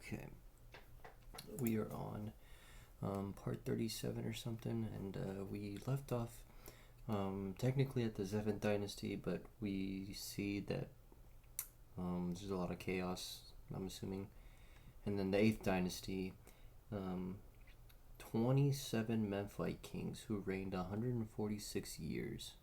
Okay, we are on part 37 or something, and we left off technically at the 7th dynasty, but we see that there's a lot of chaos, I'm assuming. And then the 8th dynasty, 27 Memphite kings who reigned 146 years.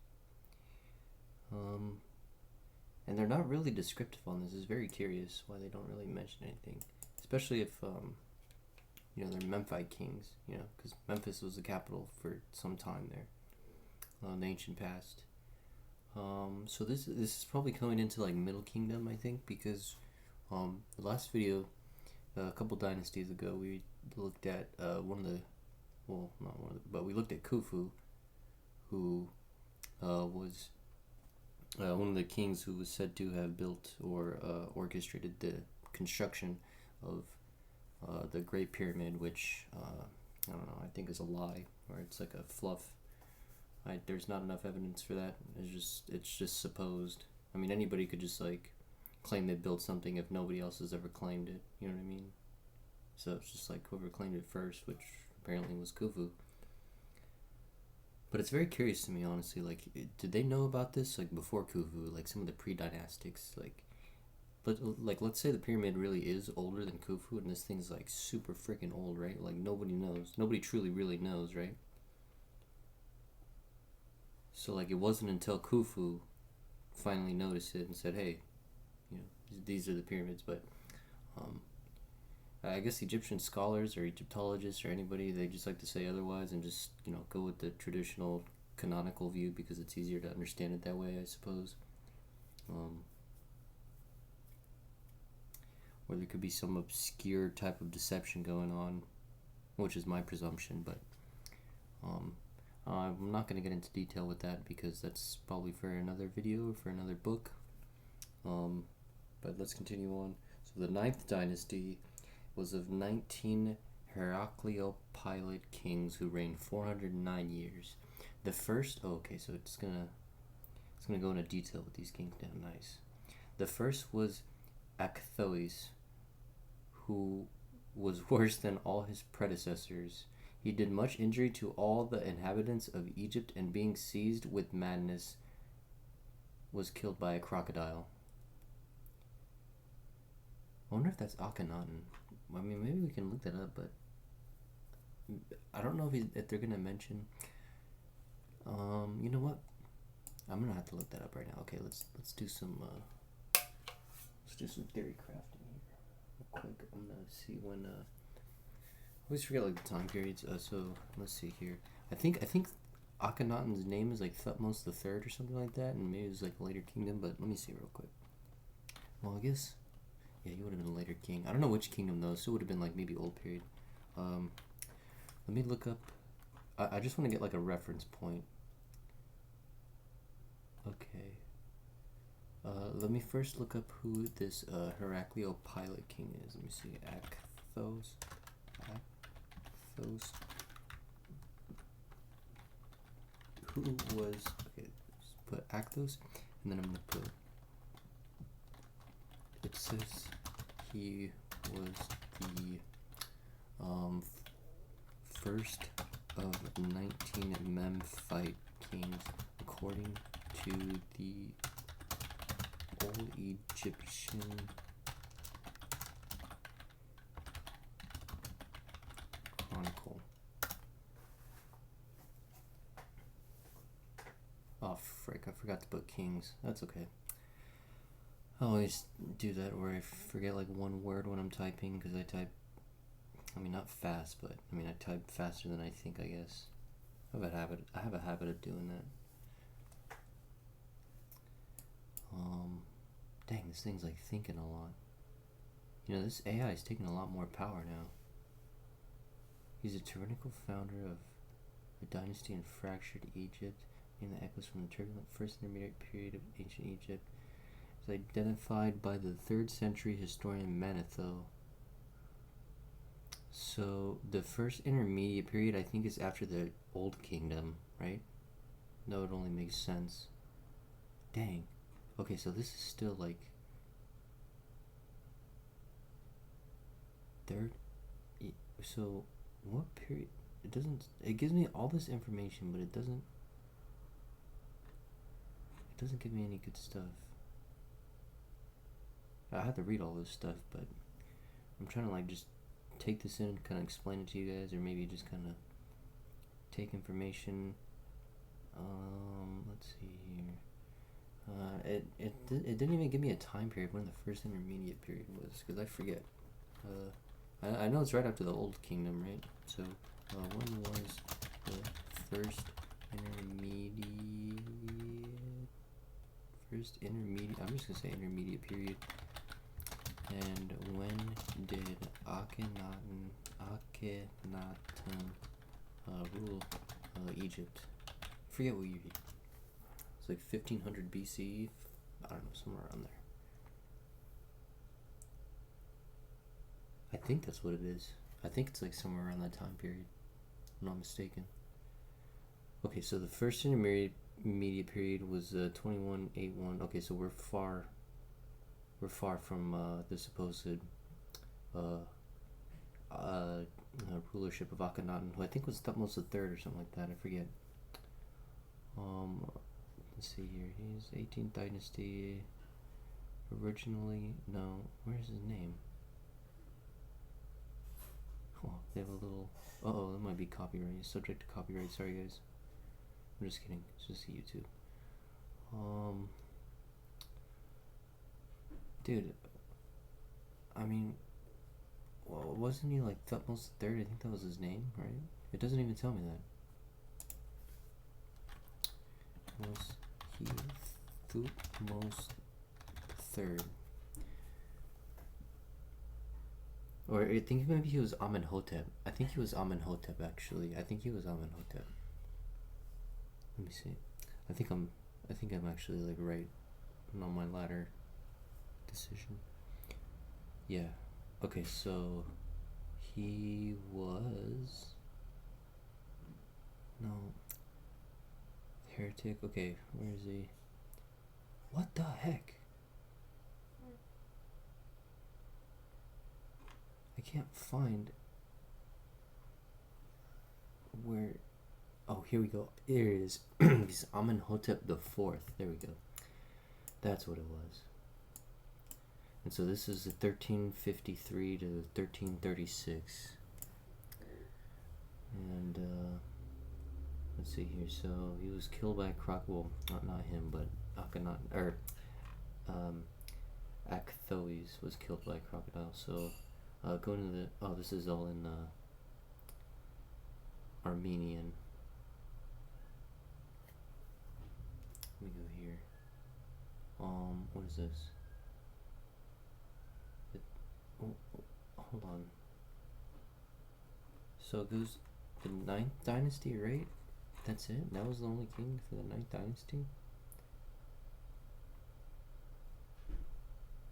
And they're not really descriptive on this. It's very curious why they don't really mention anything, especially if they're Memphite kings, because Memphis was the capital for some time there in the ancient past. So this is probably going into like Middle Kingdom, I think, because the last video, a couple dynasties ago, we looked at we looked at Khufu, who was one of the kings who was said to have built or orchestrated the construction of the Great Pyramid, which I don't know, I think is a lie, or it's like a fluff. There's not enough evidence for that. It's just supposed. I mean, anybody could just like claim they built something if nobody else has ever claimed it. You know what I mean? So it's just like whoever claimed it first, which apparently was Khufu. But it's very curious to me, honestly. Like, did they know about this like before Khufu? Like some of the pre-dynastics, let's say the pyramid really is older than Khufu, and this thing's like super freaking old, right? Like nobody knows. Nobody truly really knows, right? So like it wasn't until Khufu finally noticed it and said, "Hey, these are the pyramids." But I guess Egyptian scholars or Egyptologists or anybody, they just like to say otherwise and just go with the traditional canonical view because it's easier to understand it that way, I suppose. Or there could be some obscure type of deception going on, which is my presumption, but I'm not going to get into detail with that because that's probably for another video or for another book. But let's continue on. So the 9th dynasty was of 19 Heracleopilid kings who reigned 409 years. The first, so it's gonna go into detail with these kings now. Nice. The first was Acthois, who was worse than all his predecessors. He did much injury to all the inhabitants of Egypt, and being seized with madness, was killed by a crocodile. I wonder if that's Akhenaten. I mean, maybe we can look that up, but I don't know if they're gonna mention. You know what? I'm gonna have to look that up right now. Okay, let's do some theory crafting here, real quick. I'm gonna see when. I always forget like the time periods. So let's see here. I think Akhenaten's name is like Thutmose the Third or something like that, and maybe it was like a later kingdom. But let me see real quick. Well, I guess. Yeah, he would have been a later king. I don't know which kingdom though, so it would have been like maybe old period. Let me look up. I just want to get like a reference point. Okay. Let me first look up who this Heracleopilid king is. Let me see. Acthos. Who was, okay, let's put Acthos, and then I'm going to put, it says he was the first of 19 Memphite kings, according to the Old Egyptian Chronicle. Oh, frick, I forgot to put kings. That's okay. I always do that where I forget like one word when I'm typing because I type, not fast, but I type faster than I think, I guess. I have a habit of doing that. Dang, this thing's like thinking a lot. This AI is taking a lot more power now. He's a tyrannical founder of a dynasty in fractured Egypt, in the echoes from the turbulent first intermediate period of ancient Egypt. Is identified by the 3rd century historian Manetho. So the first intermediate period, I think, is after the Old Kingdom, right? No, it only makes sense. Dang. Okay, so this is still like third. So, what period? It doesn't. It gives me all this information, but it doesn't. It doesn't give me any good stuff. I have to read all this stuff, but I'm trying to like just take this in, kind of explain it to you guys, or maybe just kind of take information. Let's see here. It didn't even give me a time period when the first intermediate period was, because I forget. I know it's right after the Old Kingdom, right? So when was the first intermediate? I'm just gonna say intermediate period. And when did Akhenaten rule Egypt? I forget what year. It's like 1500 BCE. I don't know, somewhere around there. I think that's what it is. I think it's like somewhere around that time period, if I'm not mistaken. Okay, so the first intermediate period was 2181. Okay, so we're far from the supposed rulership of Akhenaten, who I think was Thutmose III or something like that. I forget. Let's see here. He's 18th dynasty. Originally, no. Where's his name? Oh, they have a little. Uh-oh, that might be copyright. Subject to copyright. Sorry, guys. I'm just kidding. It's just YouTube. Dude, I mean, well, wasn't he like Thutmose III? I think that was his name, right? It doesn't even tell me that. Was he Thutmose III? Or I think maybe he was Amenhotep. I think he was Amenhotep, actually. I think he was Amenhotep. Let me see. I think I'm actually like right on my latter decision. Yeah. Okay, so he was heretic. Okay, where is he? What the heck? I can't find where. Oh, here we go. Here it is. He's Amenhotep the Fourth. There we go. That's what it was. And so this is the 1353 to 1336. And let's see here. So he was killed by a crocodile. Well, not him, but Akhenaten, or Akthoes was killed by a crocodile. So going to the. Oh, this is all in Armenian. Let me go here. What is this? Hold on. So it goes the 9th dynasty, right? That's it? That was the only king for the 9th dynasty?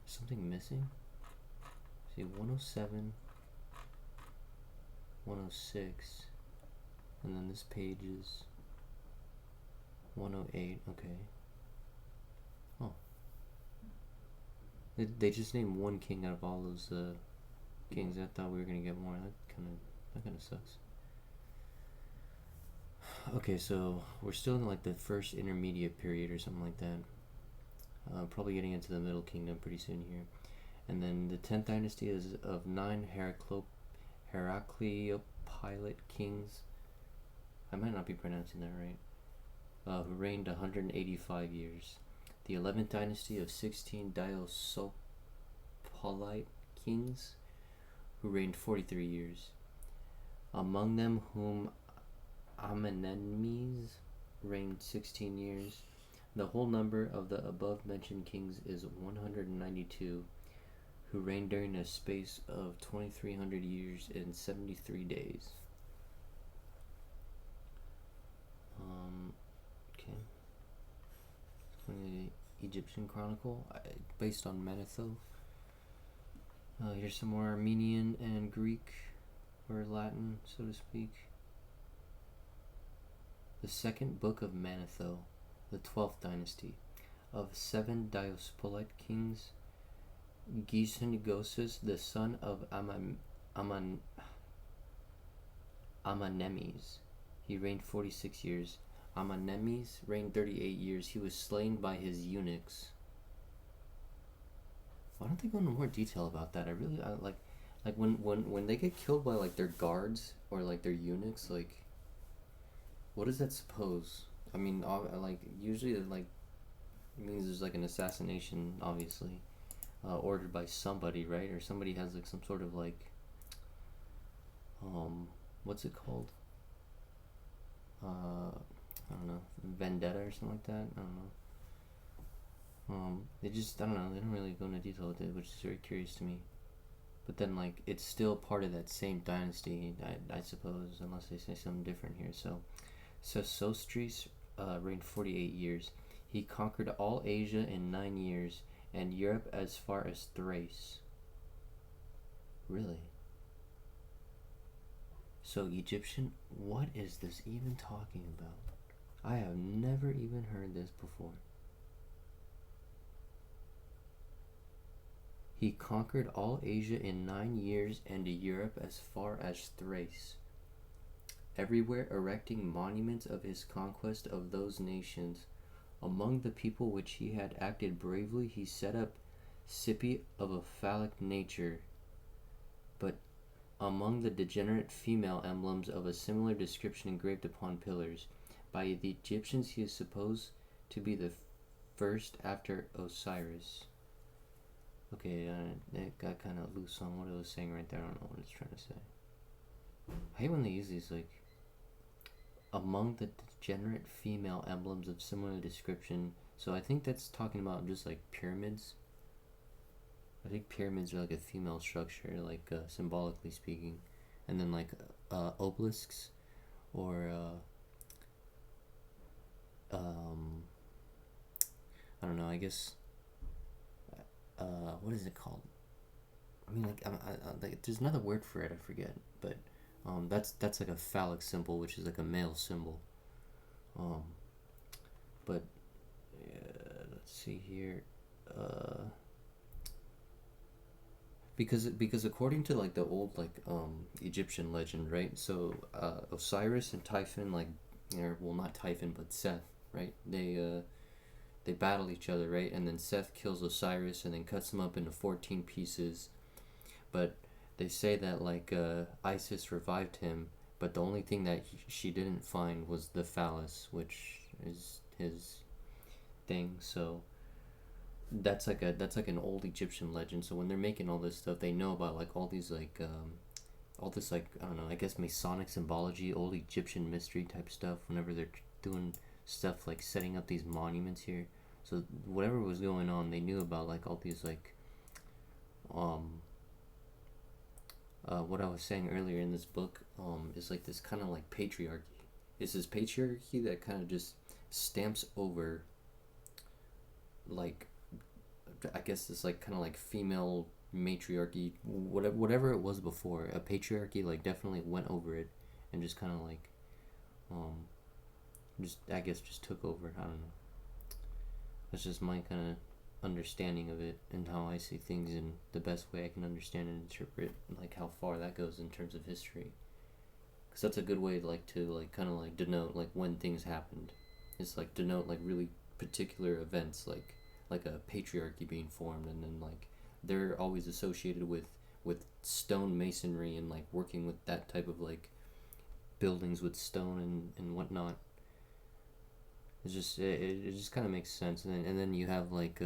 Something missing? See, 107, 106, and then this page is 108, okay. Oh. They just named one king out of all those kings. I thought we were gonna get more. That kind of sucks. Okay, so we're still in like the first intermediate period or something like that. Probably getting into the Middle Kingdom pretty soon here. And then the 10th dynasty is of 9 Heracleopilate kings. I might not be pronouncing that right. Who reigned 185 years. The 11th dynasty of 16 Diosopolite kings, who reigned 43 years. Among them whom Amenemnes reigned 16 years. The whole number of the above-mentioned kings is 192, who reigned during a space of 2,300 years and 73 days. Okay. The Egyptian Chronicle, based on Manetho. Here's some more Armenian and Greek, or Latin, so to speak. The second book of Manetho, the 12th dynasty, of 7 Diosopolite kings, Gisenigosus, the son of Aman Amanemes. He reigned 46 years. Amanemes reigned 38 years. He was slain by his eunuchs. Why don't they go into more detail about that? I like when they get killed by like their guards or like their eunuchs. Like, what does that suppose? I mean, like usually like it means there's like an assassination, obviously, ordered by somebody, right? Or somebody has like some sort of like what's it called? I don't know, vendetta or something like that. I don't know. They just, I don't know, they don't really go into detail with it, which is very curious to me. But then, like, it's still part of that same dynasty, I suppose, unless they say something different here. So Sosostris reigned 48 years. He conquered all Asia in 9 years, and Europe as far as Thrace. Really? So Egyptian, what is this even talking about? I have never even heard this before. He conquered all Asia in 9 years and Europe as far as Thrace, everywhere erecting monuments of his conquest of those nations. Among the people which he had acted bravely, he set up Scipi of a phallic nature, but among the degenerate female emblems of a similar description engraved upon pillars. By the Egyptians he is supposed to be the first after Osiris. Okay, it got kind of loose on what it was saying right there. I don't know what it's trying to say. I hate when they use these, like, among the degenerate female emblems of similar description. So I think that's talking about just, like, pyramids. I think pyramids are, like, a female structure, like, symbolically speaking. And then, like, obelisks or, I don't know, I guess, what is it called? I mean, like, there's another word for it, I forget, but, that's like a phallic symbol, which is like a male symbol, but, let's see here, because according to like the old like Egyptian legend, right? So Osiris and Typhon, like, or well, not Typhon but Seth, right? They battle each other, right? And then Seth kills Osiris and then cuts him up into 14 pieces. But they say that like Isis revived him, but the only thing that she didn't find was the phallus, which is his thing. So that's like an old Egyptian legend. So when they're making all this stuff, they know about like all these like all this like, I don't know, I guess Masonic symbology, old Egyptian mystery type stuff. Whenever they're doing stuff like setting up these monuments here, so whatever was going on, they knew about like all these like what I was saying earlier in this book is like this kind of like patriarchy. It's this patriarchy that kind of just stamps over like, I guess this like kind of like female matriarchy, whatever it was before. A patriarchy like definitely went over it and just kind of like just, I guess, just took over. I don't know. That's just my kind of understanding of it and how I see things in the best way I can understand and interpret, like how far that goes in terms of history. Because that's a good way to like kind of like denote like when things happened. It's like denote like really particular events, like a patriarchy being formed, and then like they're always associated with stone masonry and like working with that type of like buildings with stone and whatnot. It's just it just kind of makes sense, and then you have like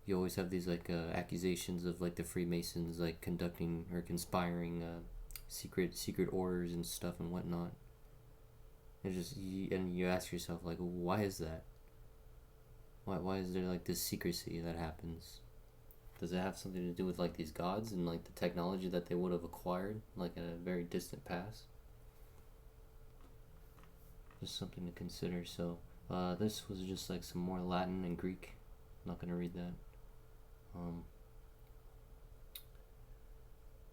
you always have these like accusations of like the Freemasons like conducting or conspiring secret orders and stuff and whatnot. It's just and you ask yourself like, why is that? Why is there like this secrecy that happens? Does it have something to do with like these gods and like the technology that they would have acquired like in a very distant past? Just something to consider. So this was just like some more Latin and Greek. I'm not gonna read that.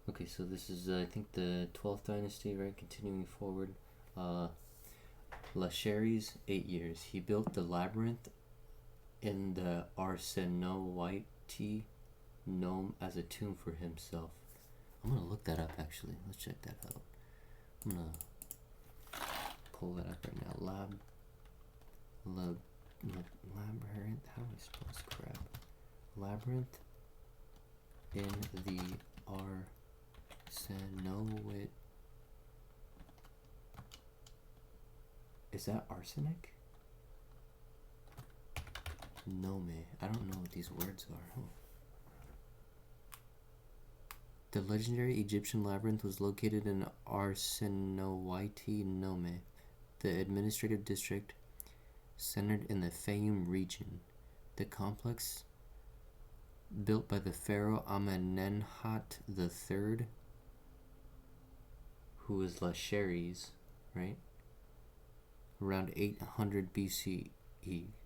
Okay, so this is I think the 12th dynasty, right? Continuing forward. Lacheries, 8 years. He built the labyrinth in the Arsenoite Nome as a tomb for himself. I'm gonna look that up actually. Let's check that out. I'm gonna pull that up right now. Labyrinth. How do I spell this crap? Labyrinth in the arsenoid. Is that arsenic? Nome. I don't know what these words are. Huh. The legendary Egyptian labyrinth was located in Arsenowaiti Nome, the administrative district centered in the Fayum region. The complex, built by the pharaoh Amenemhat III, who was Lascaris, right? Around 800 BCE.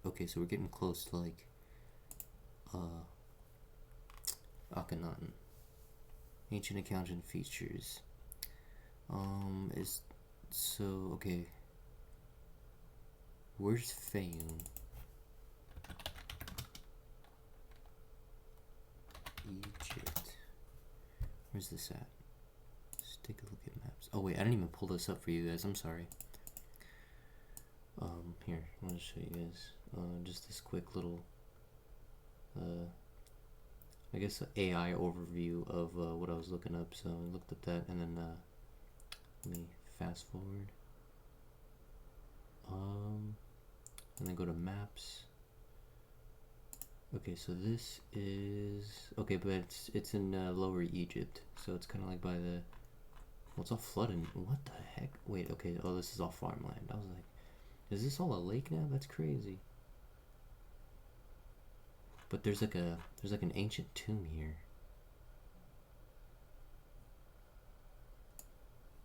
Okay, so we're getting close to like Akhenaten. Ancient accountant features. Okay. Where's Fayum? Egypt. Where's this at? Let's take a look at maps. Oh wait, I didn't even pull this up for you guys. I'm sorry. Here, I want to show you guys just this quick little I guess AI overview of what I was looking up. So I looked up that, and then let me fast forward. And then go to maps. Okay, so this is okay, but it's in Lower Egypt, so it's kind of like by the. Well, it's all flooded. What the heck? Wait, okay. Oh, this is all farmland. I was like, is this all a lake now? That's crazy. But there's like an ancient tomb here.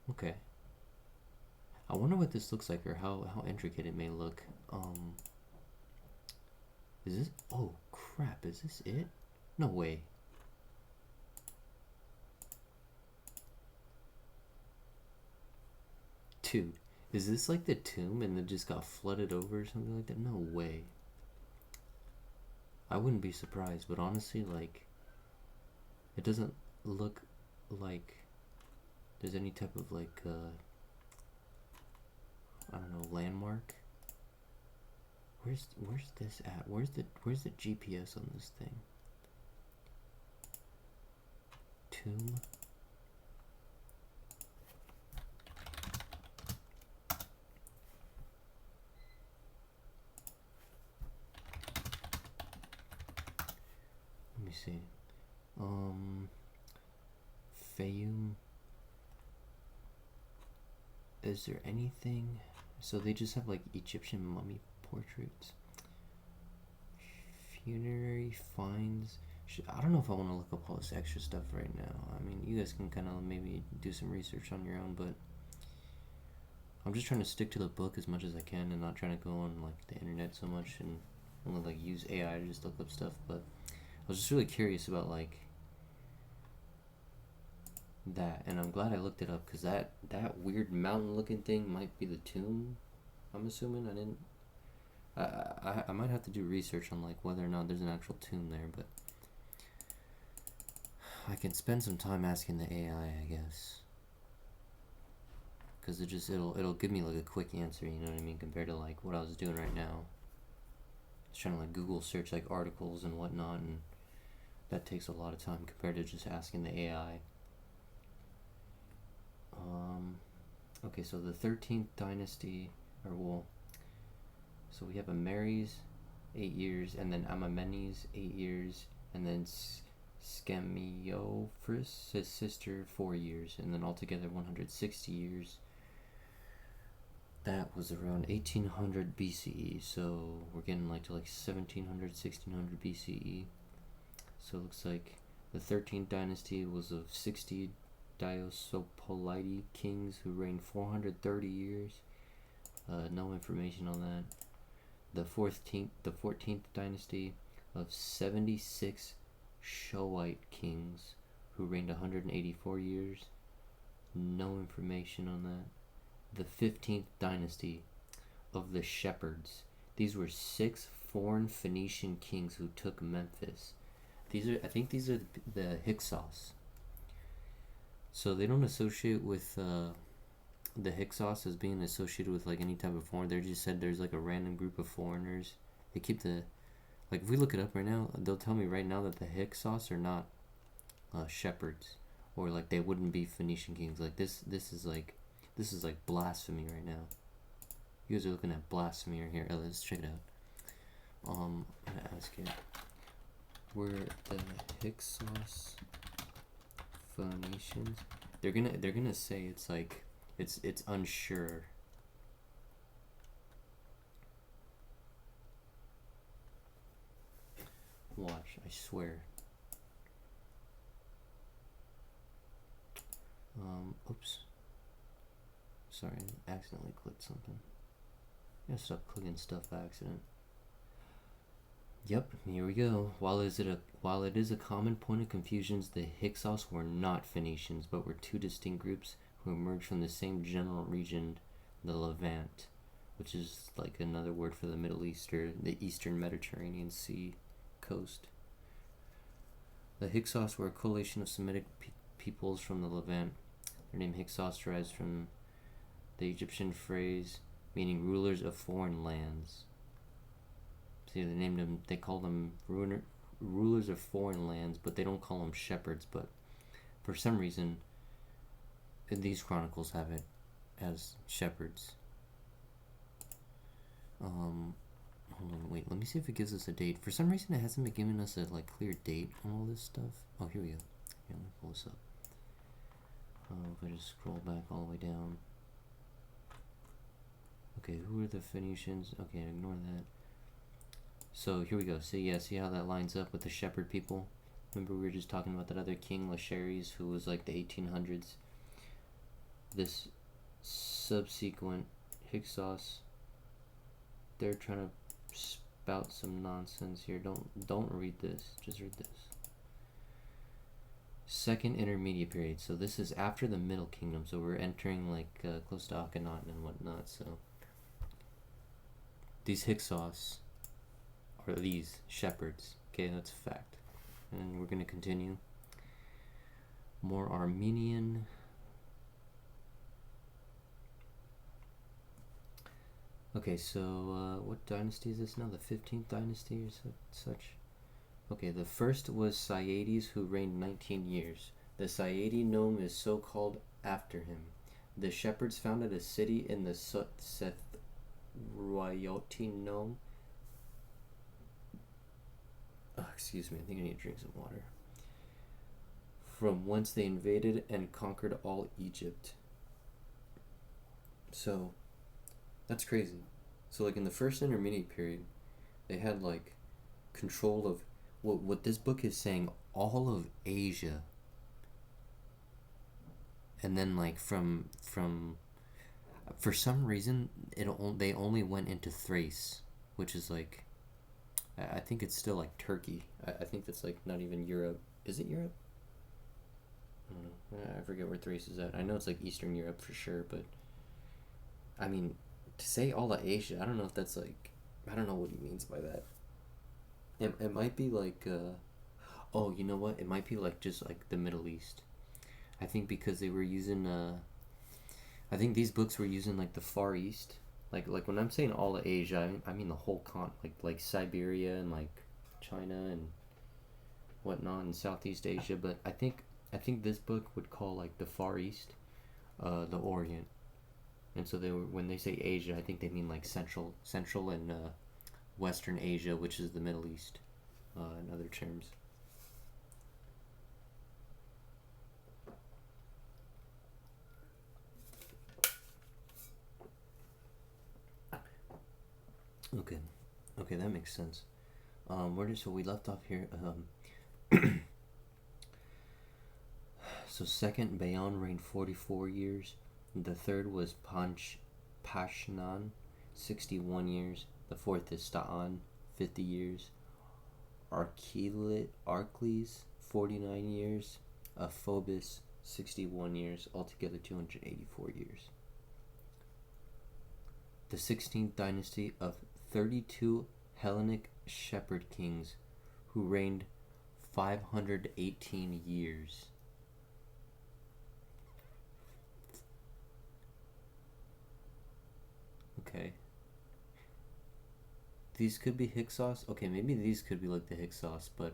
Okay. I wonder what this looks like, or how intricate it may look. Is this? Oh crap! Is this it? No way. Dude, is this like the tomb and it just got flooded over or something like that? No way. I wouldn't be surprised, but honestly, like, it doesn't look like there's any type of like I don't know, landmark. Where's this at? Where's the GPS on this thing? Tomb. Let me see. Fayum. Is there anything? So they just have like Egyptian mummy portraits. Funerary finds. I don't know if I want to look up all this extra stuff right now. I mean, you guys can kind of maybe do some research on your own, but I'm just trying to stick to the book as much as I can and not trying to go on like the internet so much and only like use AI to just look up stuff. But I was just really curious about like that, and I'm glad I looked it up, because that weird mountain looking thing might be the tomb. I'm assuming. I might have to do research on like whether or not there's an actual tomb there, but I can spend some time asking the AI, I guess, because it'll give me like a quick answer, you know what I mean, compared to like what I was doing right now. Just trying to like Google search like articles and whatnot, and that takes a lot of time compared to just asking the AI. Okay, so the 13th dynasty, so we have Amares, 8 years, and then Amamenes, 8 years, and then Scamiophris, his sister, 4 years, and then altogether 160 years. That was around 1800 BCE, so we're getting like to like 1700, 1600 BCE. So it looks like the 13th dynasty was of 60 Diosopolite kings who reigned 430 years. No information on that. The 14th dynasty of 76 Shoite kings who reigned 184 years. No information on that. The 15th dynasty of the Shepherds. These were 6 foreign Phoenician kings who took Memphis. I think these are the Hyksos. So they don't associate with the Hyksos as being associated with like any type of foreign. They just said there's like a random group of foreigners. They keep the, like if we look it up right now, they'll tell me right now that the Hyksos are not shepherds, or like they wouldn't be Phoenician kings. Like this is like blasphemy right now. You guys are looking at blasphemy right here. Let's check it out. I'm gonna ask you, were the Hyksos Phoenicians? They're gonna say it's like it's unsure. Watch, I swear. Oops. Sorry, I accidentally clicked something. I gotta stop clicking stuff by accident. Yep, here we go. While it is a common point of confusion, the Hyksos were not Phoenicians, but were two distinct groups who emerged from the same general region, the Levant, which is like another word for the Middle East or the Eastern Mediterranean Sea coast. The Hyksos were a coalition of Semitic peoples from the Levant. Their name Hyksos derives from the Egyptian phrase meaning rulers of foreign lands. See, they named them. They call them rulers of foreign lands, but they don't call them shepherds. But for some reason, these chronicles have it as shepherds. Hold on, wait. Let me see if it gives us a date. For some reason, it hasn't been giving us a like clear date on all this stuff. Oh, here we go. Here, let me pull this up. If I just scroll back all the way down. Okay, who are the Phoenicians? Okay, ignore that. So here we go. So yeah, see how that lines up with the shepherd people? Remember we were just talking about that other king, Lachares, who was like the 1800s. This subsequent Hyksos, they're trying to spout some nonsense here. Don't read this. Just read this. Second intermediate period. So this is after the Middle Kingdom. So we're entering like close to Akhenaten and whatnot. So these Hyksos are these shepherds. Okay, that's a fact. And we're going to continue. More Armenian. Okay, so what dynasty is this now? The 15th dynasty or such? Okay, the first was Sayedes, who reigned 19 years. The Sayedi nome is so called after him. The shepherds founded a city in the Seth Royalty nome. Oh, excuse me, I think I need to drink some water. From whence they invaded and conquered all Egypt. So, that's crazy. So, like in the first intermediate period, they had like control of what this book is saying, all of Asia. And then like from for some reason they only went into Thrace, which is like, I think it's still like Turkey. I think that's like not even Europe. Is it Europe? I don't know. I forget where Thrace is at. I know it's like Eastern Europe for sure, but I mean, to say all of Asia, I don't know if that's like, I don't know what he means by that. It might be like, oh, you know what? It might be like just like the Middle East. I think because they were using, I think these books were using like the Far East. Like when I'm saying all of Asia, I mean the whole continent, like Siberia and like China and whatnot and Southeast Asia. But I think this book would call like the Far East, the Orient. And so they were, when they say Asia, I think they mean like Central and Western Asia, which is the Middle East, in other terms. Okay, that makes sense. So we left off here. So second Bayan reigned 44 years. The third was Pashnan, 61 years. The fourth is Staan, 50 years. Archles, 49 years. Phobos, 61 years. Altogether 284 years. The 16th dynasty of 32 Hellenic shepherd kings who reigned 518 years. Okay. These could be Hyksos. Okay, maybe these could be like the Hyksos, but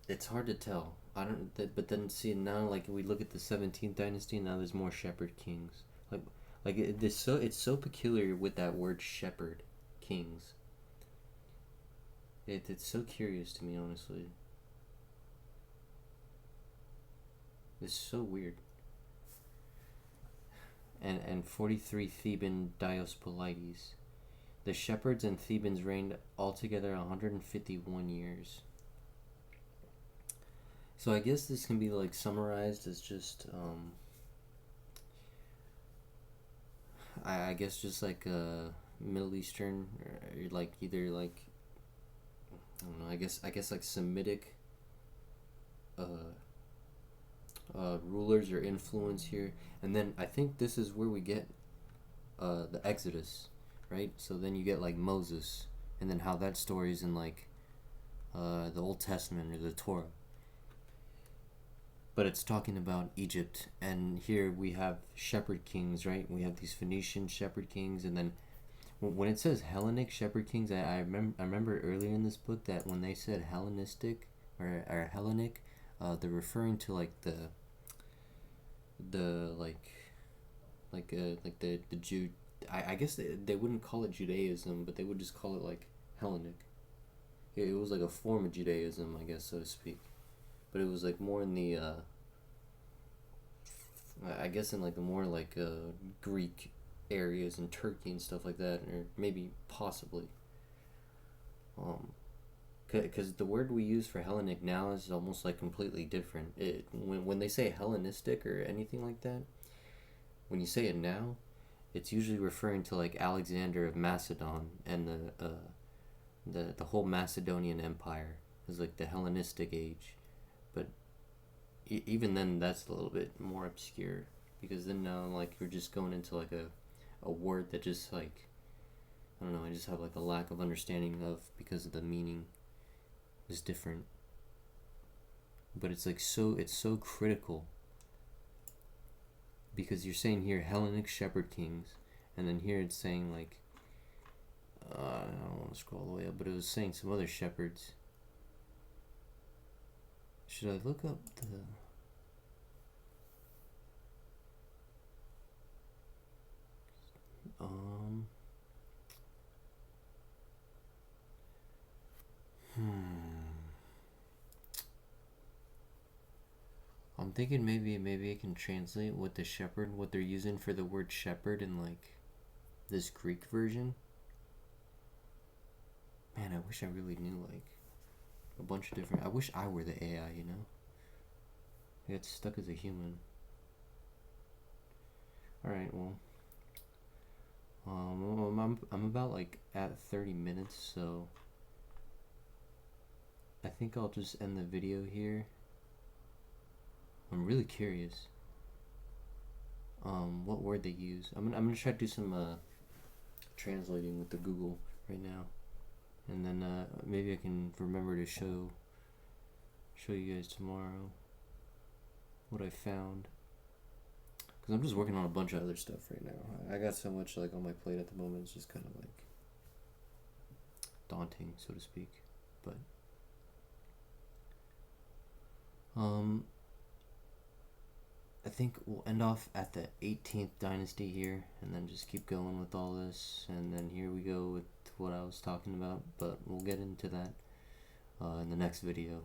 it's hard to tell. I don't. But then see now, like we look at the 17th dynasty, now there's more shepherd kings. It's so peculiar with that word shepherd kings. It's so curious to me, honestly. It's so weird. And 43 Theban Diospolites. The shepherds and Thebans reigned altogether 151 years. So I guess this can be like summarized as just I guess just like Middle Eastern, or like either like I don't know. I guess like Semitic rulers or influence here, and then I think this is where we get the Exodus, right? So then you get like Moses, and then how that story is in like the Old Testament or the Torah. But it's talking about Egypt, and here we have shepherd kings, right? We have these Phoenician shepherd kings, and then when it says Hellenic shepherd kings, I remember earlier in this book that when they said Hellenistic or Hellenic, they're referring to like the Jew. I guess they wouldn't call it Judaism, but they would just call it like Hellenic. It was like a form of Judaism, I guess, so to speak. But it was like more in the I guess in like the more like Greek areas in Turkey and stuff like that, or maybe possibly because the word we use for Hellenic now is almost like completely different. When they say Hellenistic or anything like that, when you say it now, it's usually referring to like Alexander of Macedon and the whole Macedonian Empire is like the Hellenistic age. But even then, that's a little bit more obscure, because then now like you're just going into like a word that just like I don't know. I just have like a lack of understanding of, because of the meaning is different. But it's like it's so critical, because you're saying here Hellenic shepherd kings, and then here it's saying like I don't want to scroll all the way up, but it was saying some other shepherds. Should I look up the I'm thinking maybe I can translate what they're using for the word shepherd in like this Greek version. Man, I wish I really knew like a bunch of different. I wish I were the AI, you know. I get stuck as a human. All right, well, I'm about like at 30 minutes, so I think I'll just end the video here. I'm really curious what word they use. I'm gonna try to do some translating with the Google right now, and then maybe I can remember to show you guys tomorrow what I found, because I'm just working on a bunch of other stuff right now. I got so much like on my plate at the moment. It's just kind of like daunting, so to speak. But I think we'll end off at the 18th dynasty here, and then just keep going with all this, and then here we go with what I was talking about, but we'll get into that in the next video.